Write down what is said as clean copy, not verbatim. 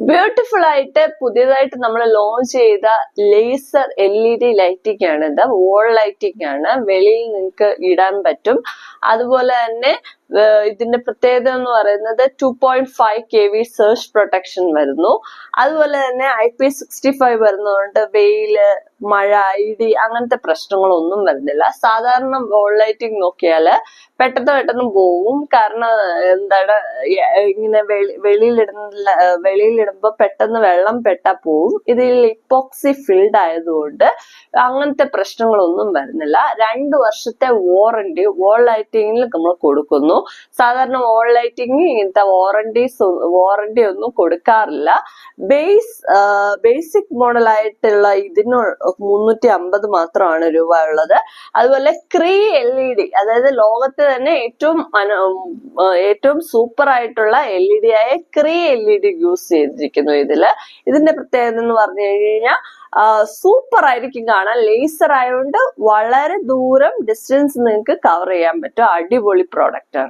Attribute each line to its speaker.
Speaker 1: Beautiful ആയിട്ട് പുതിയതായിട്ട് നമ്മൾ ലോഞ്ച് ചെയ്ത ലേസർ LED ലൈറ്റിംഗ് ആണ് ഇത്. വോൾ ലൈറ്റിംഗ് ആണ്, വെളിയിൽ നിങ്ങൾക്ക് ഇടാൻ പറ്റും. അതുപോലെ തന്നെ ഇതിന്റെ പ്രത്യേകത എന്ന് പറയുന്നത് 2.5 kV സർജ് പ്രൊട്ടക്ഷൻ വരുന്നു. അതുപോലെ തന്നെ IP65 വരുന്നതുകൊണ്ട് വെയില്, മഴ, ഇടി അങ്ങനത്തെ പ്രശ്നങ്ങളൊന്നും വരുന്നില്ല. സാധാരണ വോൾ ലൈറ്റിംഗ് നോക്കിയാല് പെട്ടെന്ന് പോവും. കാരണം എന്താണ്, ഇങ്ങനെ വെളിയിലിടുമ്പോ പെട്ടെന്ന് വെള്ളം പെട്ടാ പോവും. ഇതിൽ ഇപ്പോക്സി ഫിൽഡ് ആയതുകൊണ്ട് അങ്ങനത്തെ പ്രശ്നങ്ങളൊന്നും വരുന്നില്ല. 2 വർഷത്തെ വാറണ്ടി വോൾ ലൈറ്റിംഗിൽ നമ്മൾ കൊടുക്കുന്നു. സാധാരണ വോൾ ലൈറ്റിംഗ് ഇങ്ങനത്തെ വാറണ്ടി ഒന്നും കൊടുക്കാറില്ല. ബേസിക് മോഡൽ ആയിട്ടുള്ള ഇതിന് 350 മാത്രമാണ് രൂപ ഉള്ളത്. അതുപോലെ ക്രീ LED, അതായത് ലോകത്ത് തന്നെ ഏറ്റവും സൂപ്പർ ആയിട്ടുള്ള LED ആയ ക്രീ LED യൂസ് ചെയ്തിരിക്കുന്നു ഇതിന്റെ പ്രത്യേകത എന്ന് പറഞ്ഞു കഴിഞ്ഞാൽ സൂപ്പർ ആയിരിക്കും കാണാൻ. ലേസർ ആയതുകൊണ്ട് വളരെ ദൂരം ഡിസ്റ്റൻസ് നിങ്ങൾക്ക് കവർ ചെയ്യാൻ പറ്റും. അടിപൊളി പ്രോഡക്റ്റ് ആണ്.